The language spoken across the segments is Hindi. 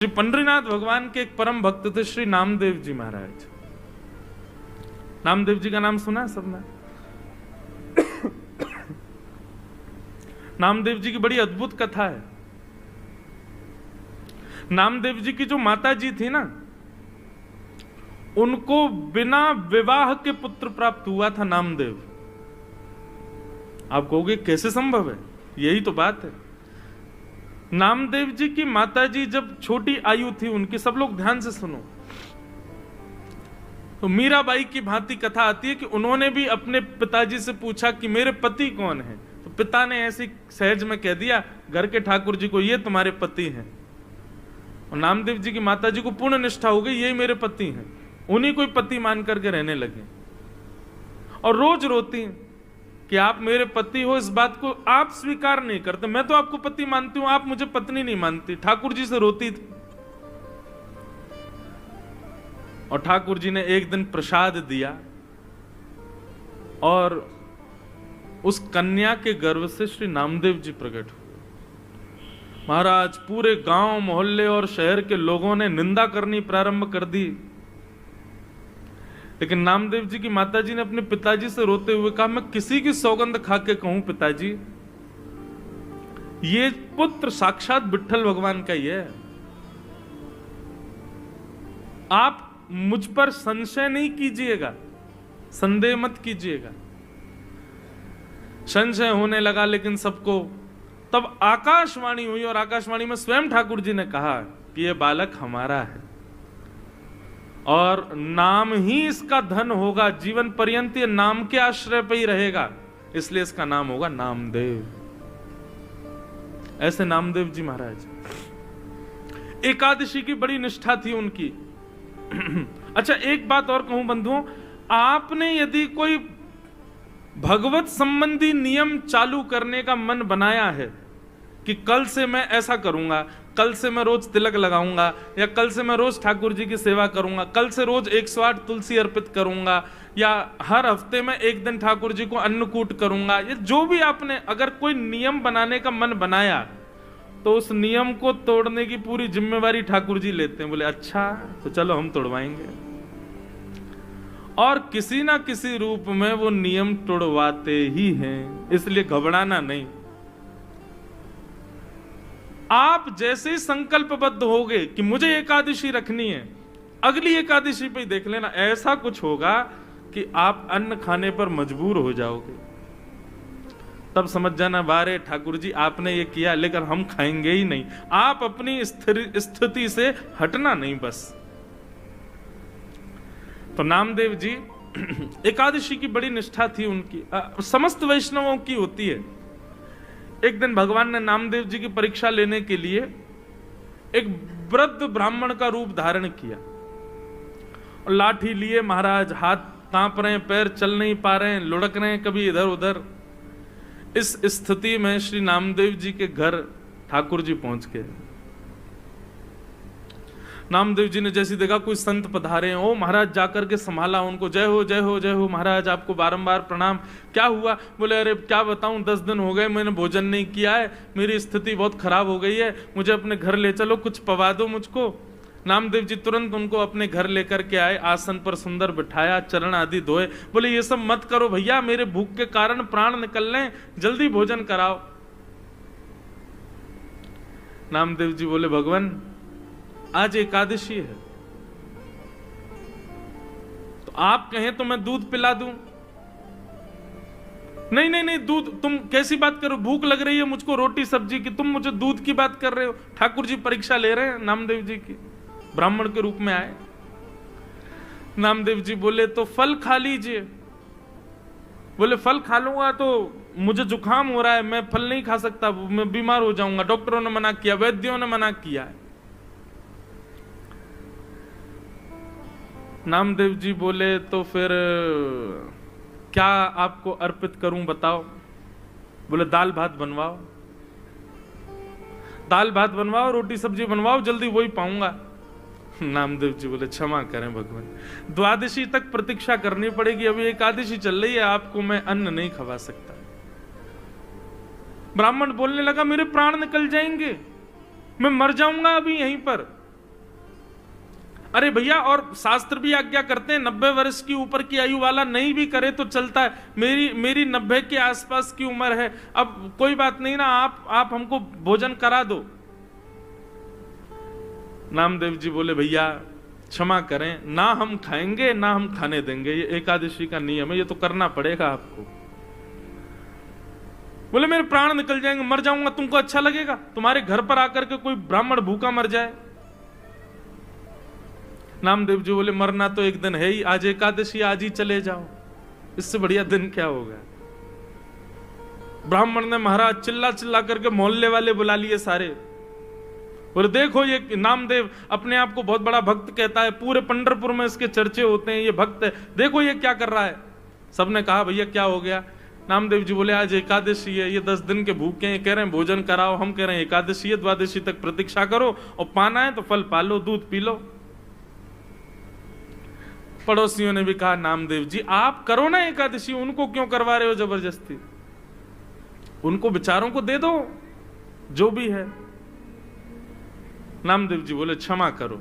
श्री पंडरीनाथ भगवान के एक परम भक्त थे श्री नामदेव जी महाराज। नामदेव जी का नाम सुना है सबने? नामदेव जी की बड़ी अद्भुत कथा है। नामदेव जी की जो माता जी थी ना, उनको बिना विवाह के पुत्र प्राप्त हुआ था नामदेव। आप कहोगे कैसे संभव है? यही तो बात है। नामदेव जी की माताजी जब छोटी आयु थी उनकी, सब लोग ध्यान से सुनो, तो मीराबाई की भांति कथा आती है कि उन्होंने भी अपने पिताजी से पूछा कि मेरे पति कौन है, तो पिता ने ऐसी सहज में कह दिया घर के ठाकुर जी को, ये तुम्हारे पति हैं। और नामदेव जी की माताजी को पूर्ण निष्ठा हो गई, यही मेरे पति हैं, उन्हीं को पति मान करके रहने लगे। और रोज रोती कि आप मेरे पति हो, इस बात को आप स्वीकार नहीं करते। मैं तो आपको पति मानती हूं, आप मुझे पत्नी नहीं मानती। ठाकुर जी से रोती थी। और ठाकुर जी ने एक दिन प्रसाद दिया और उस कन्या के गर्भ से श्री नामदेव जी प्रकट हुए। महाराज, पूरे गांव मोहल्ले और शहर के लोगों ने निंदा करनी प्रारंभ कर दी, लेकिन नामदेव जी की माताजी ने अपने पिताजी से रोते हुए कहा, मैं किसी की सौगंध खा के कहूं पिताजी, ये पुत्र साक्षात विट्ठल भगवान का ही है। आप मुझ पर संशय नहीं कीजिएगा, संदेह मत कीजिएगा। संशय होने लगा लेकिन सबको। तब आकाशवाणी हुई और आकाशवाणी में स्वयं ठाकुर जी ने कहा कि यह बालक हमारा है और नाम ही इसका धन होगा, जीवन पर्यंत ये नाम के आश्रय पे ही रहेगा, इसलिए इसका नाम होगा नामदेव। ऐसे नामदेव जी महाराज। एकादशी की बड़ी निष्ठा थी उनकी। अच्छा, एक बात और कहूं बंधुओं, आपने यदि कोई भगवत संबंधी नियम चालू करने का मन बनाया है कि कल से मैं ऐसा करूंगा, कल से मैं रोज तिलक लगाऊंगा, या कल से मैं रोज ठाकुर जी की सेवा करूंगा, कल से रोज 108 तुलसी अर्पित करूंगा, या हर हफ्ते में एक दिन ठाकुर जी को अन्नकूट करूंगा, या जो भी आपने अगर कोई नियम बनाने का मन बनाया, तो उस नियम को तोड़ने की पूरी जिम्मेवारी ठाकुर जी लेते हैं। बोले अच्छा, तो चलो हम तोड़वाएंगे। और किसी ना किसी रूप में वो नियम तोड़वाते ही हैं, इसलिए घबराना नहीं। आप जैसे ही संकल्पबद्ध होगे कि मुझे एकादशी रखनी है, अगली एकादशी पे ही देख लेना ऐसा कुछ होगा कि आप अन्न खाने पर मजबूर हो जाओगे। तब समझ जाना, बारे ठाकुर जी आपने ये किया लेकिन हम खाएंगे ही नहीं। आप अपनी स्थिति से हटना नहीं बस। तो नामदेव जी, एकादशी की बड़ी निष्ठा थी उनकी, समस्त वैष्णवों की होती है। एक दिन भगवान ने नामदेव जी की परीक्षा लेने के लिए एक वृद्ध ब्राह्मण का रूप धारण किया और लाठी लिए महाराज, हाथ कांप रहे हैं, पैर चल नहीं पा रहे हैं, लुढ़क रहे हैं कभी इधर उधर। इस स्थिति में श्री नामदेव जी के घर ठाकुर जी पहुंच गए। नामदेव जी ने जैसी देखा कोई संत पधारे हैं, ओ महाराज जाकर के संभाला उनको, जय हो जय हो जय हो महाराज, आपको बारंबार प्रणाम। क्या हुआ? बोले अरे क्या बताऊं, 10 दिन हो गए मैंने भोजन नहीं किया है, मेरी स्थिति बहुत खराब हो गई है, मुझे अपने घर ले चलो, कुछ पवा दो मुझको। नामदेव जी तुरंत उनको अपने घर लेकर के आए, आसन पर सुंदर बिठाया, चरण आदि धोए। बोले ये सब मत करो भैया, मेरे भूख के कारण प्राण निकल रहे, जल्दी भोजन कराओ। नामदेव जी बोले भगवान आज एकादशी है, तो आप कहें तो मैं दूध पिला दूं। नहीं नहीं नहीं, दूध, तुम कैसी बात करो, भूख लग रही है मुझको रोटी सब्जी की, तुम मुझे दूध की बात कर रहे हो। ठाकुर जी परीक्षा ले रहे हैं नामदेव जी की, ब्राह्मण के रूप में आए। नामदेव जी बोले तो फल खा लीजिए। बोले फल खा लूंगा तो मुझे जुकाम हो रहा है, मैं फल नहीं खा सकता, मैं बीमार हो जाऊंगा, डॉक्टरों ने मना किया, वैद्यों ने मना किया है। नामदेव जी बोले तो फिर क्या आपको अर्पित करूं बताओ? बोले दाल भात बनवाओ, दाल भात बनवाओ, रोटी सब्जी बनवाओ, जल्दी वही पाऊंगा। नामदेव जी बोले क्षमा करें भगवान, द्वादशी तक प्रतीक्षा करनी पड़ेगी, अभी एकादशी चल रही है, आपको मैं अन्न नहीं खवा सकता। ब्राह्मण बोलने लगा मेरे प्राण निकल जाएंगे, मैं मर जाऊंगा अभी यहीं पर। अरे भैया, और शास्त्र भी आज्ञा करते हैं 90 वर्ष की ऊपर की आयु वाला नहीं भी करे तो चलता है। मेरी 90 के आसपास की उम्र है, अब कोई बात नहीं ना, आप हमको भोजन करा दो। नामदेव जी बोले भैया क्षमा करें, ना हम खाएंगे ना हम खाने देंगे, ये एकादशी का नियम है, ये तो करना पड़ेगा आपको। बोले मेरे प्राण निकल जाएंगे, मर जाऊंगा, तुमको अच्छा लगेगा? तुम्हारे घर पर आकर के कोई ब्राह्मण भूखा मर जाए? नामदेव जी बोले मरना तो एक दिन है ही, आज एकादशी, आज ही चले जाओ, इससे बढ़िया दिन क्या होगा। ब्राह्मण ने महाराज चिल्ला चिल्ला करके मोहल्ले वाले बुला लिए सारे। बोले देखो ये नामदेव अपने आप को बहुत बड़ा भक्त कहता है, पूरे पंढरपुर में इसके चर्चे होते हैं, ये भक्त है, देखो ये क्या कर रहा है। सबने कहा भैया क्या हो गया? नामदेव जी बोले आज एकादशी है, ये 10 दिन के भूखे हैं, कह रहे हैं भोजन कराओ, हम कह रहे हैं एकादशी है, द्वादशी तक प्रतीक्षा करो, और पाना है तो फल पालो, दूध पी लो। पड़ोसियों ने भी कहा नामदेव जी आप करो ना एकादशी, उनको क्यों करवा रहे हो जबरदस्ती, उनको बेचारों को दे दो जो भी है। नामदेव जी बोले क्षमा करो,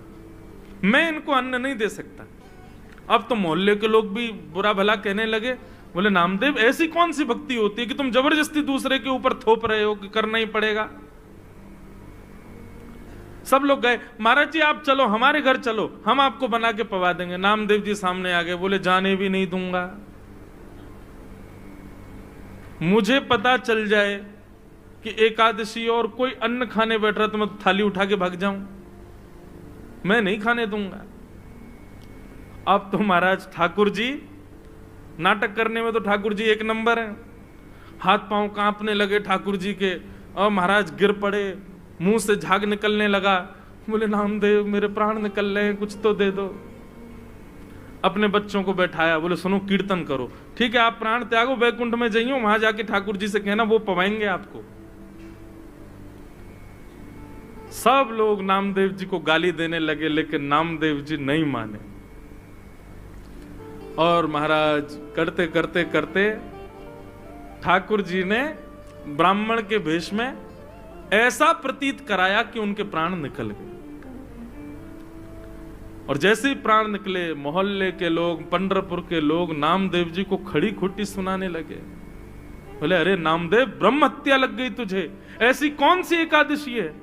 मैं इनको अन्न नहीं दे सकता। अब तो मोहल्ले के लोग भी बुरा भला कहने लगे। बोले नामदेव ऐसी कौन सी भक्ति होती है कि तुम जबरदस्ती दूसरे के ऊपर थोप रहे हो कि करना ही पड़ेगा। सब लोग गए, महाराज जी आप चलो हमारे घर चलो, हम आपको बना के पवा देंगे। नामदेव जी सामने आ गए, बोले जाने भी नहीं दूंगा, मुझे पता चल जाए कि एकादशी और कोई अन्न खाने बैठ रहा तो मैं थाली उठा के भाग जाऊं, मैं नहीं खाने दूंगा। अब तो महाराज ठाकुर जी नाटक करने में तो ठाकुर जी एक नंबर है, हाथ पांव कांपने लगे ठाकुर जी के, और महाराज गिर पड़े, मुंह से झाग निकलने लगा। बोले नामदेव मेरे प्राण निकल रहे हैं, कुछ तो दे दो। अपने बच्चों को बैठाया, बोले सुनो कीर्तन करो, ठीक है आप प्राण त्यागो, वैकुंठ में जाइयो, वहां जाके ठाकुर जी से कहना वो पवाएंगे आपको। सब लोग नामदेव जी को गाली देने लगे, लेकिन नामदेव जी नहीं माने। और महाराज करते करते करते ठाकुर जी ने ब्राह्मण के भेष में ऐसा प्रतीत कराया कि उनके प्राण निकल गए। और जैसे ही प्राण निकले, मोहल्ले के लोग, पंढरपुर के लोग नामदेव जी को खड़ी खुट्टी सुनाने लगे। बोले अरे नामदेव ब्रह्म हत्या लग गई तुझे, ऐसी कौन सी एकादशी है,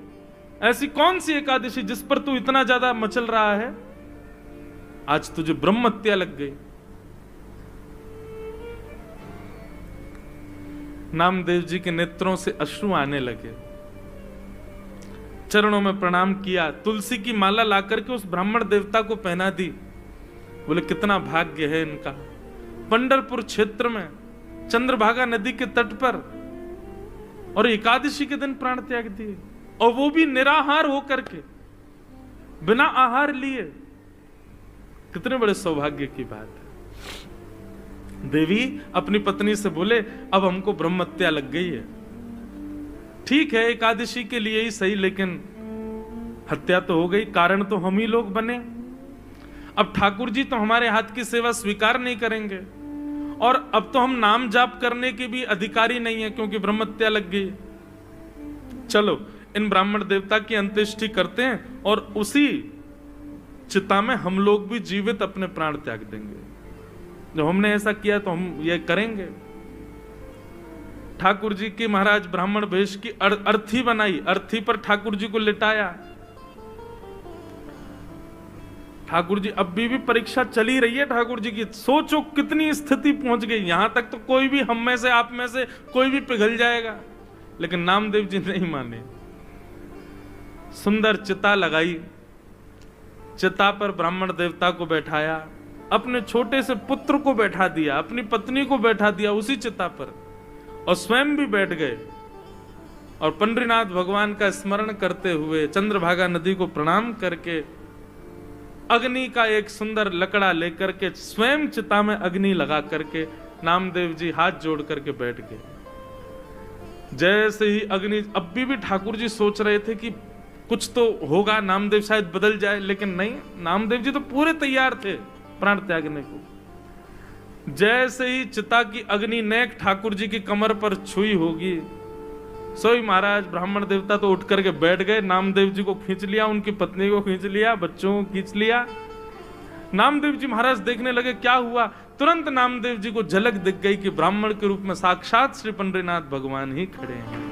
ऐसी कौन सी एकादशी जिस पर तू इतना ज्यादा मचल रहा है, आज तुझे ब्रह्म हत्या लग गई। नामदेव जी के नेत्रों से अश्रु आने लगे, चरणों में प्रणाम किया, तुलसी की माला लाकर के उस ब्राह्मण देवता को पहना दी। बोले कितना भाग्य है इनका, पंढरपुर क्षेत्र में चंद्रभागा नदी के तट पर, और एकादशी के दिन प्राण त्याग दिए, और वो भी निराहार होकर के, बिना आहार लिए। कितने बड़े सौभाग्य की बात है। देवी अपनी पत्नी से बोले अब हमको ब्रह्म हत्या लग गई है, ठीक है एकादशी के लिए ही सही, लेकिन हत्या तो हो गई, कारण तो हम ही लोग बने। अब ठाकुर जी तो हमारे हाथ की सेवा स्वीकार नहीं करेंगे, और अब तो हम नाम जाप करने के भी अधिकारी नहीं है क्योंकि ब्रह्म हत्या लग गई। चलो इन ब्राह्मण देवता की अंत्येष्टि करते हैं, और उसी चिता में हम लोग भी जीवित अपने प्राण त्याग देंगे। जब हमने ऐसा किया तो हम ये करेंगे। ठाकुर जी की महाराज ब्राह्मण वेश की अर्थी बनाई, अर्थी पर ठाकुर जी को लिटाया। ठाकुर जी अब भी परीक्षा चली रही है ठाकुर जी की, सोचो कितनी स्थिति पहुंच गई, यहां तक तो कोई भी हम में से आप में से कोई भी पिघल जाएगा, लेकिन नामदेव जी नहीं माने। सुंदर चिता लगाई, चिता पर ब्राह्मण देवता को बैठाया, अपने छोटे से पुत्र को बैठा दिया, अपनी पत्नी को बैठा दिया उसी चिता पर, और स्वयं भी बैठ गए, और पंडरीनाथ भगवान का स्मरण करते हुए चंद्रभागा नदी को प्रणाम करके अग्नि का एक सुंदर लकड़ा लेकर के स्वयं चिता में अग्नि लगा करके नामदेव जी हाथ जोड़ करके बैठ गए। जैसे ही अग्नि, अब भी ठाकुर जी सोच रहे थे कि कुछ तो होगा, नामदेव शायद बदल जाए, लेकिन नहीं, नामदेव जी तो पूरे तैयार थे प्राण त्यागने को। जैसे ही चिता की अग्नि नेक ठाकुर जी की कमर पर छुई होगी, सोई महाराज ब्राह्मण देवता तो उठ करके बैठ गए, नामदेव जी को खींच लिया, उनकी पत्नी को खींच लिया, बच्चों को खींच लिया। नामदेव जी महाराज देखने लगे क्या हुआ। तुरंत नामदेव जी को झलक दिख गई कि ब्राह्मण के रूप में साक्षात श्री पंडरीनाथ भगवान ही खड़े हैं।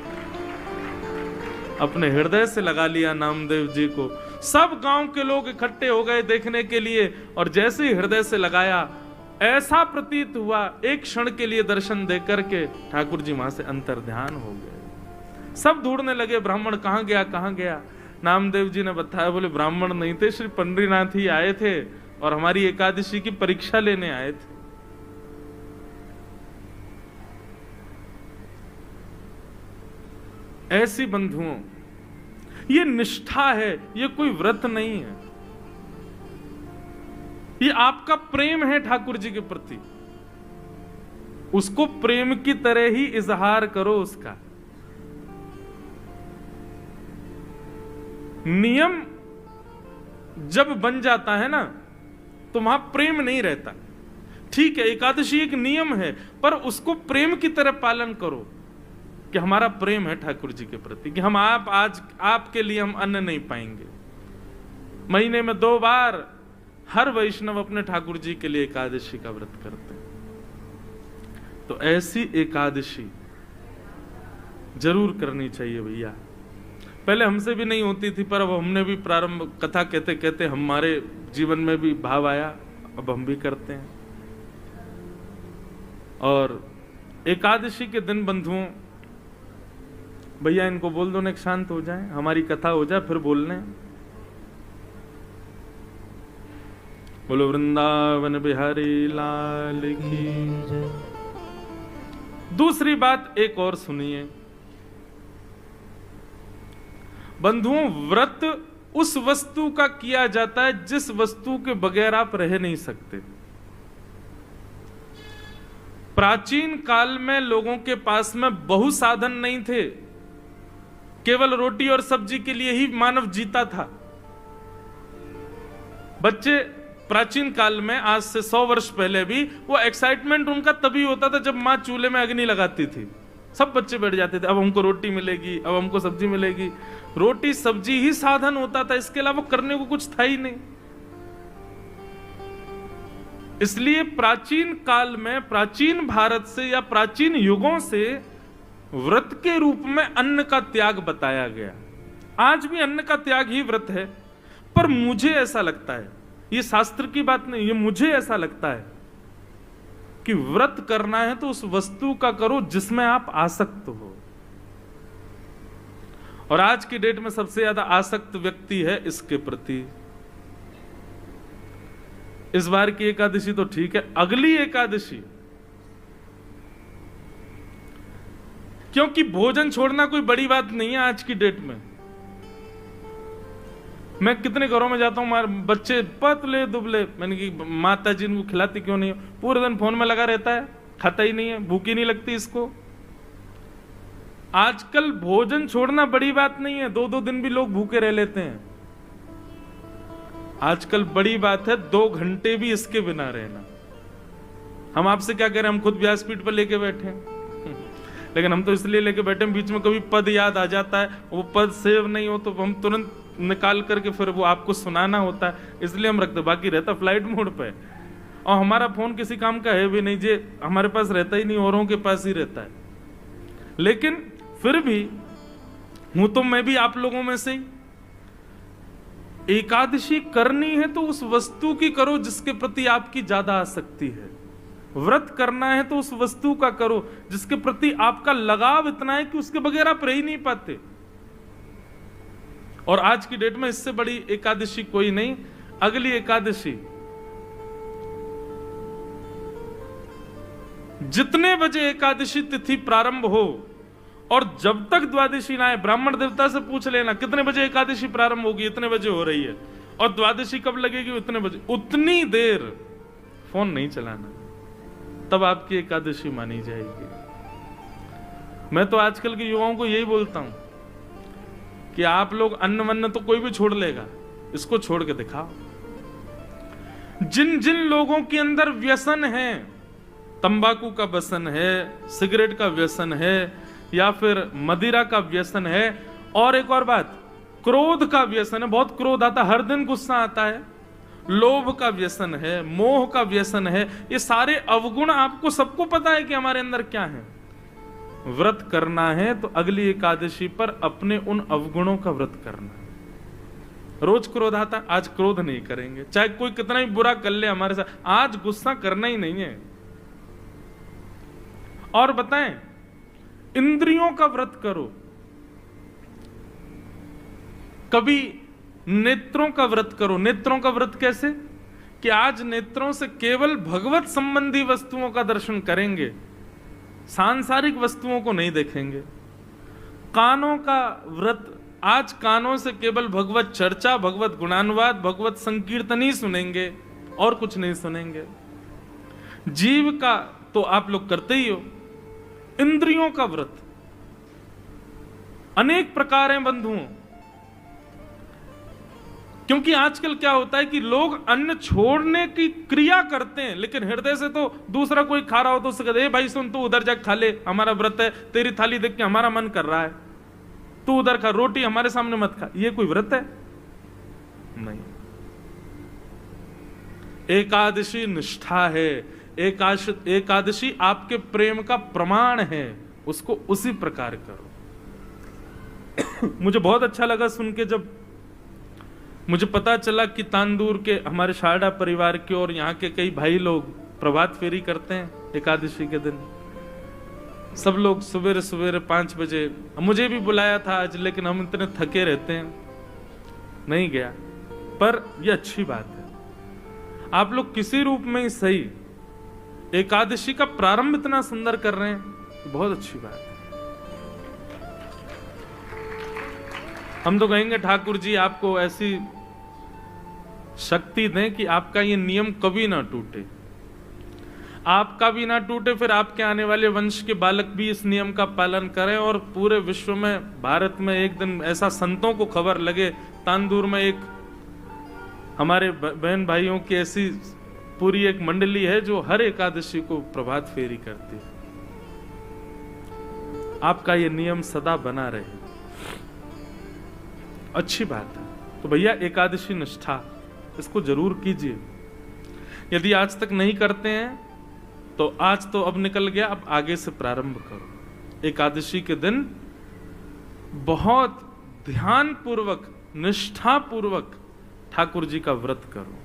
अपने हृदय से लगा लिया नामदेव जी को। सब गांव के लोग इकट्ठे हो गए देखने के लिए, और जैसे ही हृदय से लगाया ऐसा प्रतीत हुआ एक क्षण के लिए दर्शन देकर के ठाकुर जी वहां से अंतर्ध्यान हो गए। सब ढूंढने लगे ब्राह्मण कहां गया कहां गया। नामदेव जी ने बताया, बोले ब्राह्मण नहीं थे, श्री पंडरीनाथ ही आए थे और हमारी एकादशी की परीक्षा लेने आए थे। ऐसी बंधुओं, ये निष्ठा है, ये कोई व्रत नहीं है, ये आपका प्रेम है ठाकुर जी के प्रति। उसको प्रेम की तरह ही इजहार करो उसका। नियम जब बन जाता है ना तो वहां प्रेम नहीं रहता। ठीक है, एकादशी एक नियम है, पर उसको प्रेम की तरह पालन करो कि हमारा प्रेम है ठाकुर जी के प्रति, कि हम आज आपके लिए हम अन्न नहीं पाएंगे। महीने में 2 बार हर वैष्णव अपने ठाकुर जी के लिए एकादशी का व्रत करते हैं। तो ऐसी एकादशी जरूर करनी चाहिए भैया। पहले हमसे भी नहीं होती थी, पर अब हमने भी प्रारंभ, कथा कहते कहते हमारे जीवन में भी भाव आया, अब हम भी करते हैं। और एकादशी के दिन बंधुओं, भैया इनको बोल दो ना शांत हो जाए, हमारी कथा हो जाए फिर बोलने। बोलो वृंदावन बिहारी लाल की जय। दूसरी बात एक और सुनिए बंधुओं, व्रत उस वस्तु का किया जाता है जिस वस्तु के बगैर आप रह नहीं सकते। प्राचीन काल में लोगों के पास में बहु साधन नहीं थे, केवल रोटी और सब्जी के लिए ही मानव जीता था। बच्चे प्राचीन काल में, आज से 100 वर्ष पहले भी, वो एक्साइटमेंट उनका तभी होता था जब मां चूल्हे में अग्नि लगाती थी। सब बच्चे बैठ जाते थे, अब हमको रोटी मिलेगी, अब हमको सब्जी मिलेगी। रोटी सब्जी ही साधन होता था, इसके अलावा करने को कुछ था ही नहीं। इसलिए प्राचीन काल में, प्राचीन भारत से या प्राचीन युगों से व्रत के रूप में अन्न का त्याग बताया गया। आज भी अन्न का त्याग ही व्रत है, पर मुझे ऐसा लगता है, ये शास्त्र की बात नहीं, ये मुझे ऐसा लगता है कि व्रत करना है तो उस वस्तु का करो जिसमें आप आसक्त हो। और आज की डेट में सबसे ज्यादा आसक्त व्यक्ति है इसके प्रति। इस बार की एकादशी तो ठीक है, अगली एकादशी, क्योंकि भोजन छोड़ना कोई बड़ी बात नहीं है आज की डेट में। मैं कितने घरों में जाता हूं, हमारे बच्चे पतले दुबले, मैंने कि माता जी इनको खिलाती क्यों नहीं, पूरे दिन फोन में लगा रहता है, खाता ही नहीं है, भूखी नहीं लगती इसको। आजकल भोजन छोड़ना बड़ी बात नहीं है, 2-2 दिन भी लोग भूखे रह लेते हैं। आजकल बड़ी बात है 2 घंटे भी इसके बिना रहना। हम आपसे क्या कह रहे हैं, हम खुद व्यासपीठ पर लेके बैठे हैं, लेकिन हम तो इसलिए लेके बैठे, बीच में कभी पद याद आ जाता है, वो पद सेव नहीं हो तो हम तुरंत निकाल करके फिर वो आपको सुनाना होता है, इसलिए हम रखते, बाकी रहता फ्लाइट मोड पे। और हमारा फोन किसी काम का है भी नहीं, जे हमारे पास रहता ही नहीं, औरों के पास ही रहता है। लेकिन फिर भी हूं तो मैं भी आप लोगों में से ही। एकादशी करनी है तो उस वस्तु की करो जिसके प्रति आपकी ज्यादा आसक्ति है। व्रत करना है तो उस वस्तु का करो जिसके प्रति आपका लगाव इतना है कि उसके बगैर आप रह ही नहीं पाते। और आज की डेट में इससे बड़ी एकादशी कोई नहीं। अगली एकादशी जितने बजे एकादशी तिथि प्रारंभ हो और जब तक द्वादशी ना आए, ब्राह्मण देवता से पूछ लेना कितने बजे एकादशी प्रारंभ होगी, इतने बजे हो रही है, और द्वादशी कब लगेगी, इतने बजे, उतनी देर फोन नहीं चलाना, तब आपकी एकादशी मानी जाएगी। मैं तो आजकल के युवाओं को यही बोलता हूं कि आप लोग अन्न वन्न तो कोई भी छोड़ लेगा, इसको छोड़ के दिखाओ। जिन जिन लोगों के अंदर व्यसन है, तंबाकू का व्यसन है, सिगरेट का व्यसन है, या फिर मदिरा का व्यसन है, और एक और बात, क्रोध का व्यसन है, बहुत क्रोध आता, हर दिन गुस्सा आता है, लोभ का व्यसन है, मोह का व्यसन है, ये सारे अवगुण आपको सबको पता है कि हमारे अंदर क्या है। व्रत करना है तो अगली एकादशी पर अपने उन अवगुणों का व्रत करना है। रोज क्रोध आता, आज क्रोध नहीं करेंगे, चाहे कोई कितना ही बुरा कर ले हमारे साथ, आज गुस्सा करना ही नहीं है। और बताएं, इंद्रियों का व्रत करो। कभी नेत्रों का व्रत करो। नेत्रों का व्रत कैसे? कि आज नेत्रों से केवल भगवत संबंधी वस्तुओं का दर्शन करेंगे, सांसारिक वस्तुओं को नहीं देखेंगे। कानों का व्रत, आज कानों से केवल भगवत चर्चा, भगवत गुणानुवाद, भगवत संकीर्तन ही सुनेंगे और कुछ नहीं सुनेंगे। जीव का तो आप लोग करते ही हो। इंद्रियों का व्रत अनेक प्रकार हैं बंधुओं, क्योंकि आजकल क्या होता है कि लोग अन्न छोड़ने की क्रिया करते हैं, लेकिन हृदय से तो दूसरा कोई खा रहा हो तो उससे कहते हैं, भाई सुन, तू उधर जा खा ले, हमारा व्रत है, तेरी थाली देख के हमारा मन कर रहा है, तू उधर खा, रोटी हमारे सामने मत खा। ये कोई व्रत है? नहीं। एकादशी निष्ठा है, एकादशी आपके प्रेम का प्रमाण है, उसको उसी प्रकार करो। मुझे बहुत अच्छा लगा सुन के, जब मुझे पता चला कि तांदूर के हमारे शारदा परिवार के और यहाँ के कई भाई लोग प्रभात फेरी करते हैं एकादशी के दिन। सब लोग सवेरे सवेरे 5 बजे, मुझे भी बुलाया था आज, लेकिन हम इतने थके रहते हैं, नहीं गया। पर यह अच्छी बात है, आप लोग किसी रूप में ही सही एकादशी का प्रारंभ इतना सुंदर कर रहे हैं, बहुत अच्छी बात है। हम तो कहेंगे ठाकुर जी आपको ऐसी शक्ति दें कि आपका ये नियम कभी ना टूटे, आपका भी ना टूटे, फिर आपके आने वाले वंश के बालक भी इस नियम का पालन करें, और पूरे विश्व में, भारत में एक दिन ऐसा संतों को खबर लगे, तांदूर में एक हमारे बहन भाइयों की ऐसी पूरी एक मंडली है जो हर एकादशी को प्रभात फेरी करती है। आपका ये नियम सदा बना रहे, अच्छी बात है। तो भैया एकादशी निष्ठा इसको जरूर कीजिए। यदि आज तक नहीं करते हैं तो आज तो अब निकल गया, अब आगे से प्रारंभ करो। एकादशी के दिन बहुत ध्यान पूर्वक, निष्ठा पूर्वक ठाकुर जी का व्रत करो।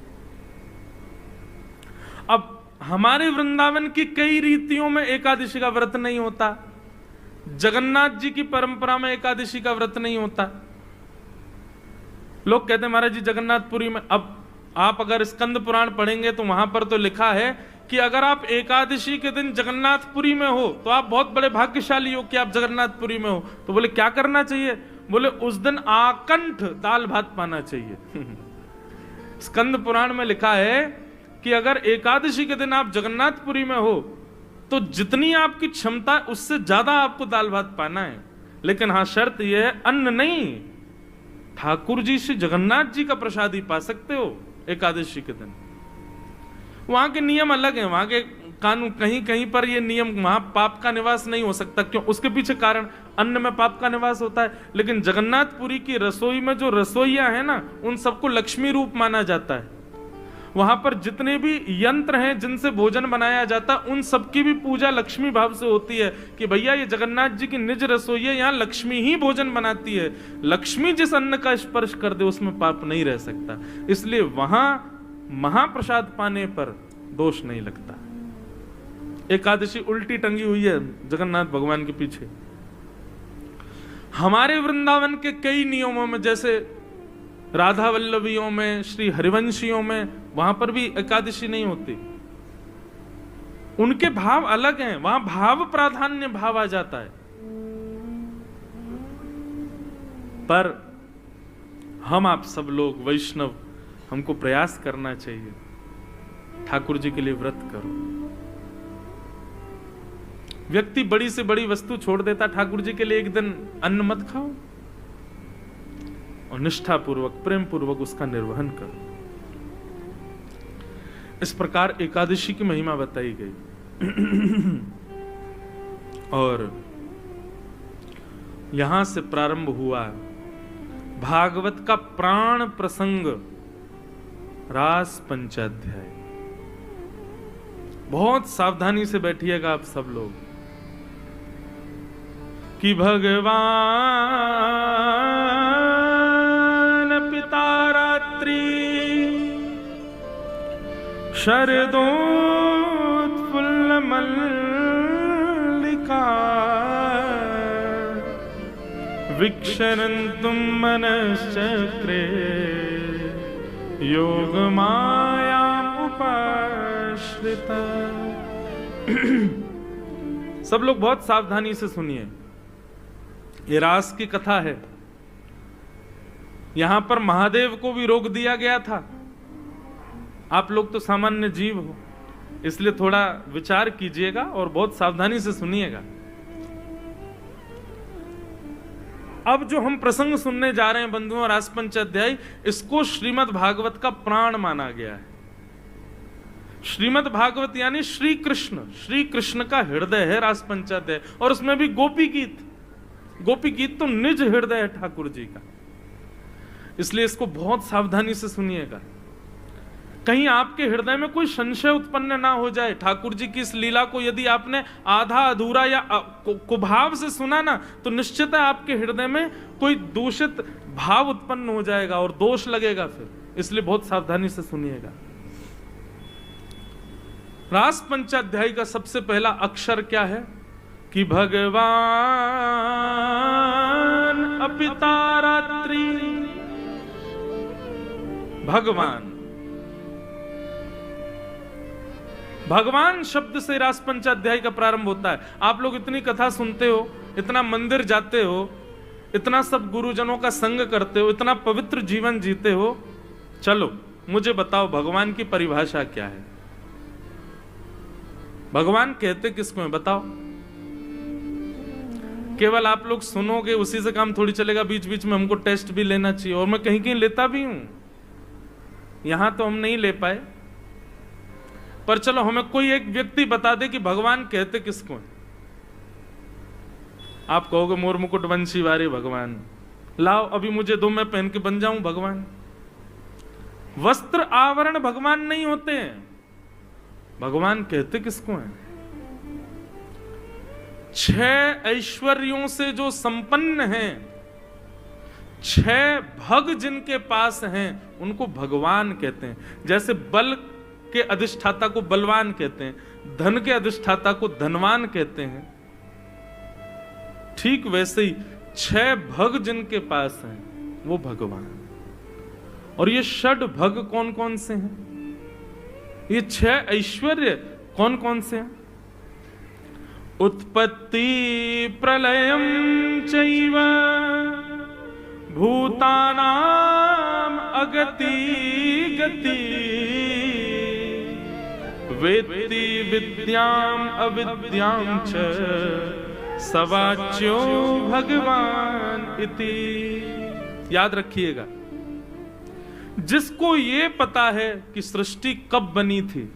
अब हमारे वृंदावन की कई रीतियों में एकादशी का व्रत नहीं होता, जगन्नाथ जी की परंपरा में एकादशी का व्रत नहीं होता। लोग कहते हैं महाराज जी जगन्नाथपुरी में, अब आप अगर स्कंद पुराण पढ़ेंगे तो वहां पर तो लिखा है कि अगर आप एकादशी के दिन जगन्नाथपुरी में हो तो आप बहुत बड़े भाग्यशाली हो कि आप जगन्नाथपुरी में हो। तो बोले क्या करना चाहिए? बोले उस दिन आकंठ दाल भात पाना चाहिए। स्कंद पुराण में लिखा है कि अगर एकादशी के दिन आप जगन्नाथपुरी में हो तो जितनी आपकी क्षमता है उससे ज्यादा आपको दाल भात पाना है। लेकिन हाँ, शर्त यह है अन्न नहीं, ठाकुर जी से जगन्नाथ जी का प्रसाद ही पा सकते हो एकादशी के दिन। वहां के नियम अलग हैं, वहां के कानून, कहीं कहीं पर ये नियम, वहां पाप का निवास नहीं हो सकता। क्यों? उसके पीछे कारण, अन्न में पाप का निवास होता है। लेकिन जगन्नाथपुरी की रसोई में जो रसोइया है ना, उन सबको लक्ष्मी रूप माना जाता है। वहां पर जितने भी यंत्र हैं जिनसे भोजन बनाया जाता है, उन सबकी भी पूजा लक्ष्मी भाव से होती है कि भैया ये जगन्नाथ जी की निज रसोई है, यहाँ लक्ष्मी ही भोजन बनाती है। लक्ष्मी जिस अन्न का स्पर्श कर दे उसमें पाप नहीं रह सकता, इसलिए वहां महाप्रसाद पाने पर दोष नहीं लगता। एकादशी उल्टी टंगी हुई है जगन्नाथ भगवान के पीछे। हमारे वृंदावन के कई नियमों में, जैसे राधा वल्लभियों में, श्री हरिवंशियों में, वहां पर भी एकादशी नहीं होती। उनके भाव अलग हैं, वहां भाव प्राधान्य भाव आ जाता है। पर हम आप सब लोग वैष्णव, हमको प्रयास करना चाहिए, ठाकुर जी के लिए व्रत करो। व्यक्ति बड़ी से बड़ी वस्तु छोड़ देता, ठाकुर जी के लिए एक दिन अन्न मत खाओ और निष्ठा पूर्वक, प्रेम पूर्वक उसका निर्वहन करो। इस प्रकार एकादशी की महिमा बताई गई। और यहां से प्रारंभ हुआ भागवत का प्राण प्रसंग, रास पंचाध्याय। बहुत सावधानी से बैठिएगा आप सब लोग कि भगवान पिता रात्रि शरदोत्फुल्ल मल्लिका वीक्षरन्तुं मनश्चक्रे योगमायामुपाश्रिता। सब लोग बहुत सावधानी से सुनिए, ये रास की कथा है। यहां पर महादेव को भी रोक दिया गया था। आप लोग तो सामान्य जीव हो, इसलिए थोड़ा विचार कीजिएगा और बहुत सावधानी से सुनिएगा। अब जो हम प्रसंग सुनने जा रहे हैं बंधुओं, रास पंचाध्याय, इसको श्रीमद् भागवत का प्राण माना गया है। श्रीमद् भागवत यानी श्री कृष्ण का हृदय है रास पंचाध्याय, और उसमें भी गोपी गीत। गोपी गीत तो निज हृदय है ठाकुर जी का, इसलिए इसको बहुत सावधानी से सुनिएगा। कहीं आपके हृदय में कोई संशय उत्पन्न ना हो जाए। ठाकुर जी की इस लीला को यदि आपने आधा अधूरा या कुभाव से सुना ना, तो निश्चित है आपके हृदय में कोई दूषित भाव उत्पन्न हो जाएगा और दोष लगेगा फिर। इसलिए बहुत सावधानी से सुनिएगा। रास पंचाध्याय का सबसे पहला अक्षर क्या है कि भगवान अपिता रात्रि। भगवान शब्द से रास पंचाध्याय का प्रारंभ होता है। आप लोग इतनी कथा सुनते हो, इतना मंदिर जाते हो, इतना सब गुरुजनों का संग करते हो, इतना पवित्र जीवन जीते हो, चलो मुझे बताओ भगवान की परिभाषा क्या है? भगवान कहते किसको है बताओ? केवल आप लोग सुनोगे उसी से काम थोड़ी चलेगा, बीच बीच में हमको टेस्ट भी लेना चाहिए, और मैं कहीं कहीं लेता भी हूं। यहां तो हम नहीं ले पाए, पर चलो हमें कोई एक व्यक्ति बता दे कि भगवान कहते किसको है। आप कहोगे मोर मुकुट वंशी वारे भगवान, लाओ अभी मुझे दो, मैं पहन के बन जाऊं भगवान। वस्त्र आवरण भगवान नहीं होते हैं। भगवान कहते किसको हैं? 6 ऐश्वर्यों से जो संपन्न हैं, 6 भग जिनके पास हैं, उनको भगवान कहते हैं। जैसे बल के अधिष्ठाता को बलवान कहते हैं, धन के अधिष्ठाता को धनवान कहते हैं, ठीक वैसे ही 6 भग जिनके पास हैं वो भगवान। और ये षड भग कौन कौन से हैं? ये 6 ऐश्वर्य कौन कौन से हैं? उत्पत्ति प्रलयम चैव भूतानाम अगति गति वेत्ति विद्याम अविद्याम च सवाच्यो भगवान इति। याद रखिएगा, जिसको ये पता है कि सृष्टि कब बनी थी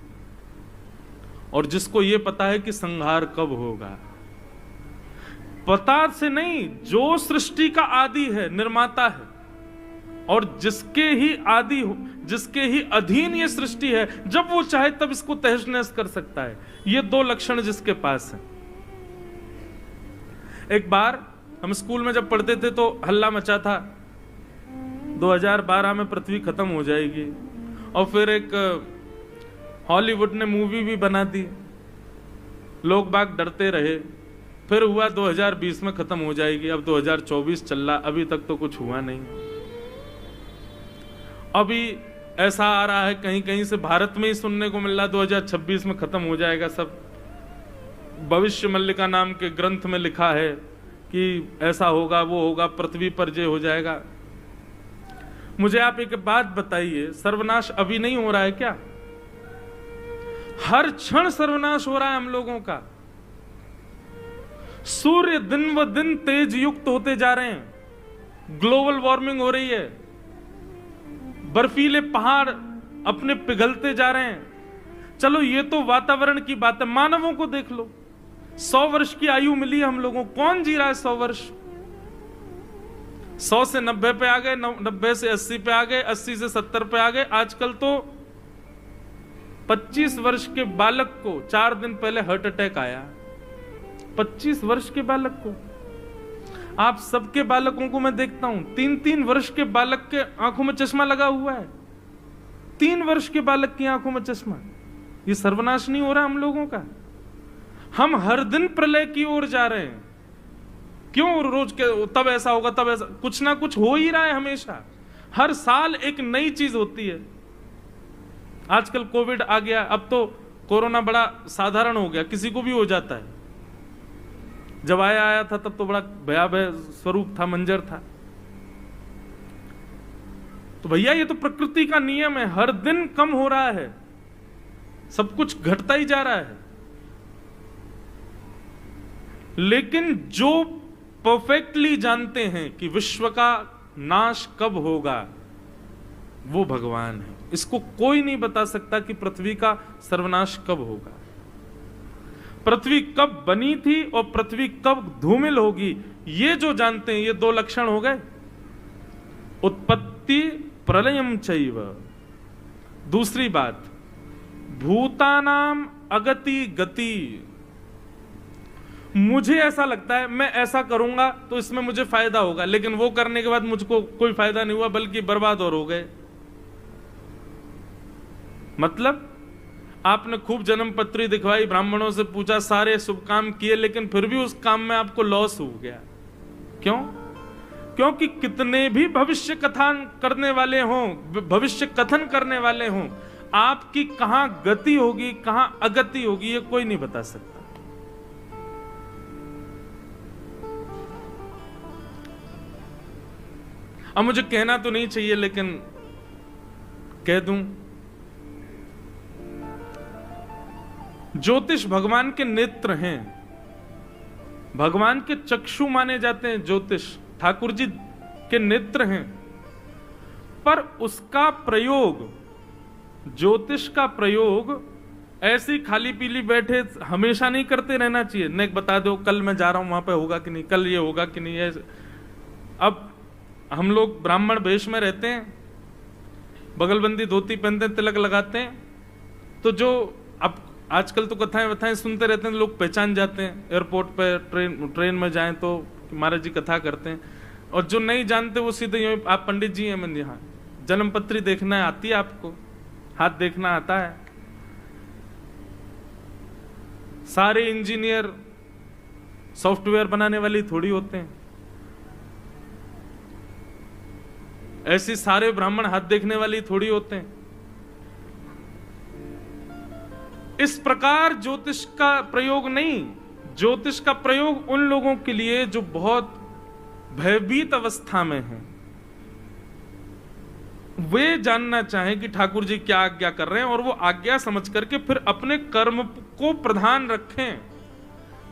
और जिसको ये पता है कि संहार कब होगा, पता से नहीं, जो सृष्टि का आदि है, निर्माता है, और जिसके ही अधीन ये सृष्टि है, जब वो चाहे तब इसको तहस नहस कर सकता है। ये 2 लक्षण जिसके पास है। एक बार हम स्कूल में जब पढ़ते थे तो हल्ला मचा था 2012 में पृथ्वी खत्म हो जाएगी, और फिर एक हॉलीवुड ने मूवी भी बना दी, लोग बाग डरते रहे। फिर हुआ 2020 में खत्म हो जाएगी, अब 2024 चल रहा, अभी तक तो कुछ हुआ नहीं। अभी ऐसा आ रहा है कहीं कहीं से, भारत में ही सुनने को मिल रहा 2026 में खत्म हो जाएगा सब। भविष्य मल्लिका नाम के ग्रंथ में लिखा है कि ऐसा होगा, वो होगा, पृथ्वी पर जय हो जाएगा। मुझे आप एक बात बताइए, सर्वनाश अभी नहीं हो रहा है क्या? हर क्षण सर्वनाश हो रहा है हम लोगों का। सूर्य दिन व दिन तेज युक्त होते जा रहे हैं, ग्लोबल वार्मिंग हो रही है, बर्फीले पहाड़ अपने पिघलते जा रहे हैं। चलो ये तो वातावरण की बात है, मानवों को देख लो, 100 वर्ष की आयु मिली है हम लोगों। कौन जी रहा है 100 वर्ष? 100 से 90 पे आ गए, 90 से 80 पे आ गए, 80 से 70 पे आ गए। आजकल तो 25 वर्ष के बालक को 4 दिन पहले हार्ट अटैक आया। 25 वर्ष के बालक को। आप सबके बालकों को मैं देखता हूं, 3-3 वर्ष के बालक के आंखों में चश्मा लगा हुआ है। 3 वर्ष के बालक की आंखों में चश्मा। ये सर्वनाश नहीं हो रहा हम लोगों का? हम हर दिन प्रलय की ओर जा रहे हैं। क्यों? रोज के तब ऐसा होगा, तब ऐसा, कुछ ना कुछ हो ही रहा है हमेशा। हर साल एक नई चीज होती है। आजकल कोविड आ गया, अब तो कोरोना बड़ा साधारण हो गया, किसी को भी हो जाता है। जब आया था तब तो बड़ा भयावह स्वरूप था, मंजर था। तो भैया ये तो प्रकृति का नियम है, हर दिन कम हो रहा है, सब कुछ घटता ही जा रहा है। लेकिन जो परफेक्टली जानते हैं कि विश्व का नाश कब होगा, वो भगवान है। इसको कोई नहीं बता सकता कि पृथ्वी का सर्वनाश कब होगा, पृथ्वी कब बनी थी और पृथ्वी कब धूमिल होगी। ये जो जानते हैं, ये 2 लक्षण हो गए, उत्पत्ति प्रलयम चैव। दूसरी बात, भूतानाम अगति गति। मुझे ऐसा लगता है मैं ऐसा करूंगा तो इसमें मुझे फायदा होगा, लेकिन वो करने के बाद मुझको कोई फायदा नहीं हुआ, बल्कि बर्बाद और हो गए। मतलब आपने खूब जन्म पत्री दिखवाई, ब्राह्मणों से पूछा, सारे शुभ काम किए, लेकिन फिर भी उस काम में आपको लॉस हो गया। क्यों? क्योंकि कितने भी भविष्य कथन करने वाले हों, भविष्य कथन करने वाले हों, आपकी कहां गति होगी, कहां अगति होगी, ये कोई नहीं बता सकता। अब मुझे कहना तो नहीं चाहिए, लेकिन कह दूं, ज्योतिष भगवान के नेत्र हैं, भगवान के चक्षु माने जाते हैं। ज्योतिष ठाकुर जी के नेत्र हैं, पर उसका प्रयोग, ज्योतिष का प्रयोग ऐसी खाली पीली बैठे हमेशा नहीं करते रहना चाहिए। न बता दो कल मैं जा रहा हूं वहां पे होगा कि नहीं, कल ये होगा कि नहीं। अब हम लोग ब्राह्मण वेश में रहते हैं, बगलबंदी धोती पहनते हैं, तिलक लगाते हैं, तो जो अब आजकल तो कथाएं वथाएं सुनते रहते हैं, लोग पहचान जाते हैं। एयरपोर्ट पे ट्रेन में जाएं तो महाराज जी कथा करते हैं, और जो नहीं जानते वो सीधे आप पंडित जी हैं, मैंने यहाँ जन्म पत्री देखना आती है आपको, हाथ देखना आता है। सारे इंजीनियर सॉफ्टवेयर बनाने वाली थोड़ी होते हैं, ऐसी सारे ब्राह्मण हाथ देखने वाली थोड़ी होते हैं। इस प्रकार ज्योतिष का प्रयोग नहीं, ज्योतिष का प्रयोग उन लोगों के लिए जो बहुत भयभीत अवस्था में हैं, वे जानना चाहें कि ठाकुर जी क्या आज्ञा कर रहे हैं, और वो आज्ञा समझ करके फिर अपने कर्म को प्रधान रखें।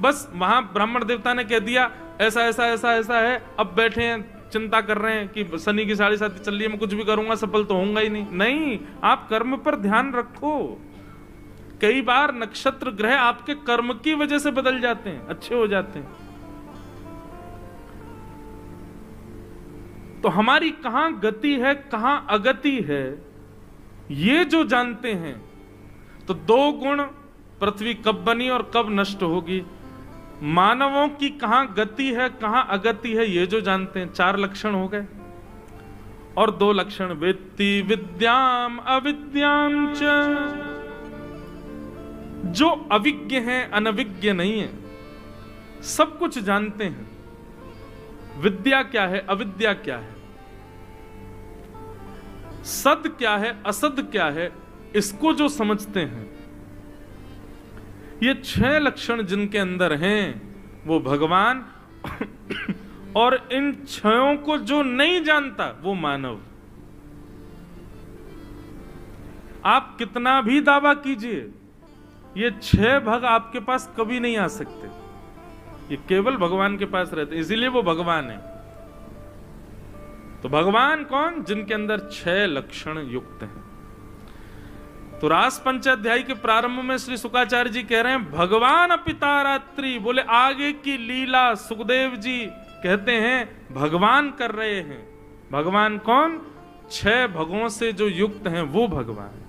बस वहां ब्राह्मण देवता ने कह दिया ऐसा ऐसा ऐसा ऐसा है, अब बैठे हैं चिंता कर रहे हैं कि शनि की 7.5 चल रही है, मैं कुछ भी करूंगा सफल तो होऊंगा ही नहीं। नहीं, आप कर्म पर ध्यान रखो। कई बार नक्षत्र ग्रह आपके कर्म की वजह से बदल जाते हैं, अच्छे हो जाते हैं। तो हमारी कहां गति है, कहां अगति है, ये जो जानते हैं, तो 2 गुण, पृथ्वी कब बनी और कब नष्ट होगी, मानवों की कहां गति है कहां अगति है, ये जो जानते हैं, 4 लक्षण हो गए। और 2 लक्षण, वेत्ति विद्याम अविद्याम च। जो अविज्ञ हैं, अनविज्ञ नहीं है, सब कुछ जानते हैं। विद्या क्या है, अविद्या क्या है, सद क्या है, असद क्या है, इसको जो समझते हैं, ये 6 लक्षण जिनके अंदर हैं वो भगवान, और इन 6 को जो नहीं जानता वो मानव। आप कितना भी दावा कीजिए, ये 6 भाग आपके पास कभी नहीं आ सकते, ये केवल भगवान के पास रहते, इसीलिए वो भगवान है। तो भगवान कौन? जिनके अंदर 6 लक्षण युक्त हैं। तो रास पंचाध्यायी के प्रारंभ में श्री शुकाचार्य जी कह रहे हैं भगवान पिता रात्रि, बोले आगे की लीला सुखदेव जी कहते हैं भगवान कर रहे हैं। भगवान कौन? 6 भगों से जो युक्त हैं वो भगवान।